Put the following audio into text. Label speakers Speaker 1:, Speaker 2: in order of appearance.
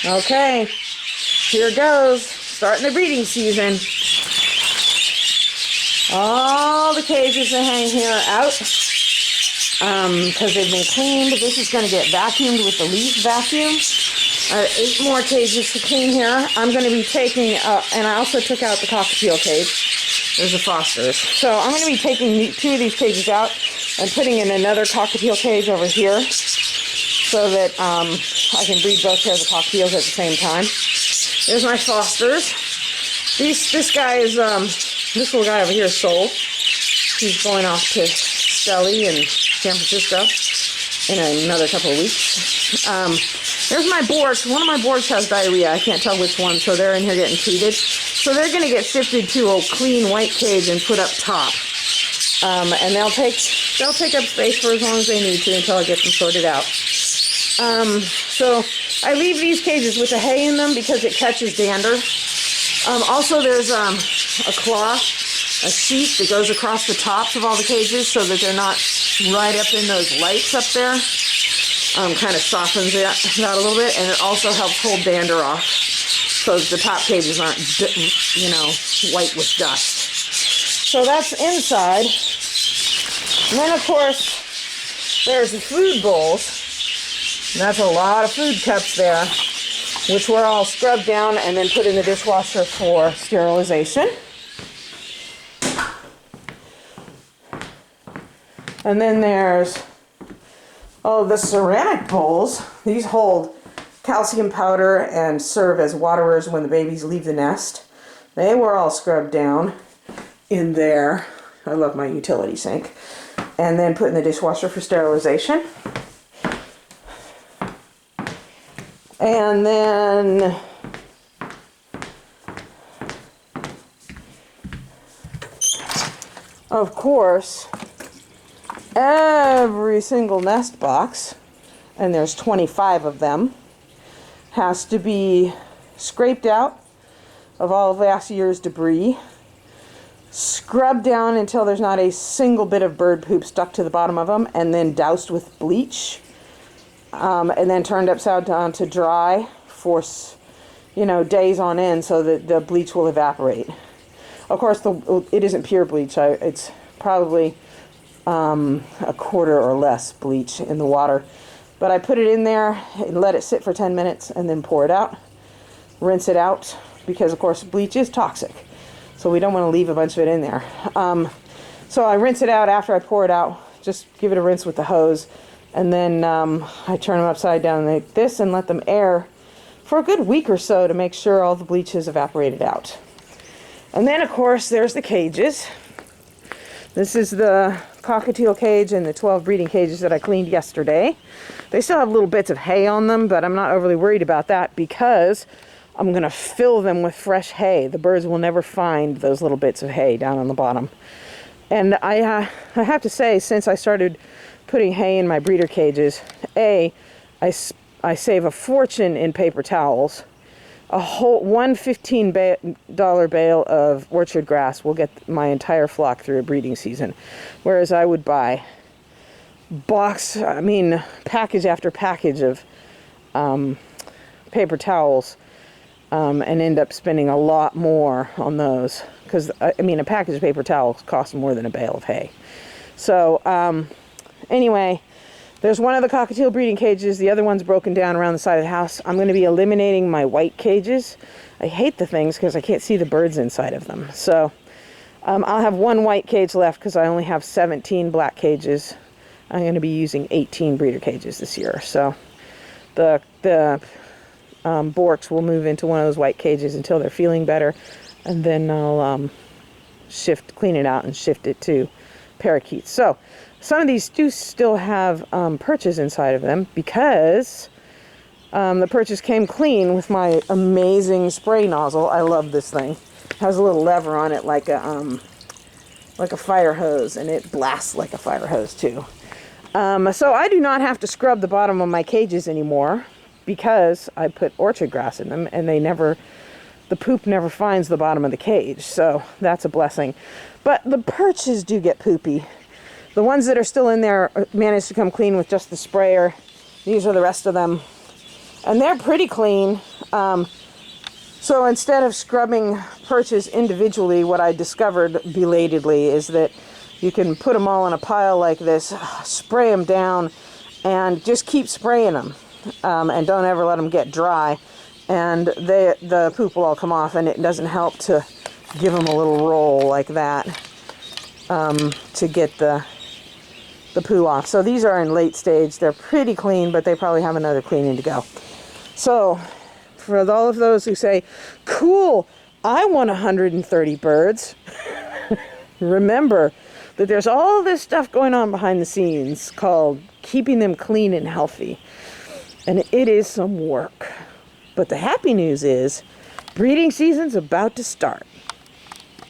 Speaker 1: Okay, here goes. Starting the breeding season. All the cages that hang here are out because they've been cleaned. This is going to get vacuumed with the leaf vacuum. 8 more cages to clean here. I'm going to be taking, and I also took out the cockatiel cage. There's the Fosters. So I'm going to be taking 2 of these cages out and putting in another cockatiel cage over here so that I can breed both pairs of cockatiels at the same time. There's my Fosters. This guy is, this little guy over here is sold. He's going off to Stelly in San Francisco in another couple of weeks. There's my Borks. One of my Borks has diarrhea. I can't tell which one, so they're in here getting treated. So they're going to get shifted to a clean white cage and put up top. And they'll take up space for as long as they need to until I get them sorted out. So I leave these cages with the hay in them because it catches dander. Also, there's a cloth, a sheet that goes across the tops of all the cages so that they're not right up in those lights up there. Kind of softens it out a little bit, and it also helps hold dander off so the top cages aren't, white with dust. So that's inside. And then, of course, there's the food bowls. And that's a lot of food cups there, which were all scrubbed down and then put in the dishwasher for sterilization. And then there's the ceramic bowls. These hold calcium powder and serve as waterers when the babies leave the nest. They were all scrubbed down in there. I love my utility sink. And then put in the dishwasher for sterilization. And then of course, every single nest box, and there's 25 of them, has to be scraped out of all of last year's debris, scrubbed down until there's not a single bit of bird poop stuck to the bottom of them, and then doused with bleach, and then turned upside down to dry for, days on end so that the bleach will evaporate. Of course, it isn't pure bleach. It's probably a quarter or less bleach in the water. But I put it in there and let it sit for 10 minutes and then pour it out. Rinse it out because, of course, bleach is toxic. So we don't want to leave a bunch of it in there. So I rinse it out after I pour it out. Just give it a rinse with the hose. And then I turn them upside down like this and let them air for a good week or so to make sure all the bleach is evaporated out. And then, of course, there's the cages. This is the cockatiel cage and the 12 breeding cages that I cleaned yesterday. They still have little bits of hay on them, but I'm not overly worried about that because I'm going to fill them with fresh hay. The birds will never find those little bits of hay down on the bottom. And I have to say, since I started putting hay in my breeder cages, I save a fortune in paper towels. One $15 bale of orchard grass will get my entire flock through a breeding season. Whereas I would buy package after package of paper towels and end up spending a lot more on those. Because, a package of paper towels costs more than a bale of hay. So, anyway, there's one of the cockatiel breeding cages. The other one's broken down around the side of the house. I'm going to be eliminating my white cages. I hate the things because I can't see the birds inside of them. So I'll have one white cage left because I only have 17 black cages. I'm going to be using 18 breeder cages this year. So the Borks will move into one of those white cages until they're feeling better. And then I'll clean it out and shift it to parakeets. So some of these do still have perches inside of them because the perches came clean with my amazing spray nozzle. I love this thing. It has a little lever on it like a fire hose, and it blasts like a fire hose too. So I do not have to scrub the bottom of my cages anymore because I put orchard grass in them, and the poop never finds the bottom of the cage. So that's a blessing. But the perches do get poopy. The ones that are still in there managed to come clean with just the sprayer. These are the rest of them. And they're pretty clean. So instead of scrubbing perches individually, what I discovered belatedly is that you can put them all in a pile like this, spray them down, and just keep spraying them. And don't ever let them get dry. And the poop will all come off, and it doesn't help to give them a little roll like that to get the poo off. So these are in late stage. They're pretty clean, but they probably have another cleaning to go. So for all of those who say, cool, I want 130 birds, remember that there's all this stuff going on behind the scenes called keeping them clean and healthy. And it is some work. But the happy news is breeding season's about to start.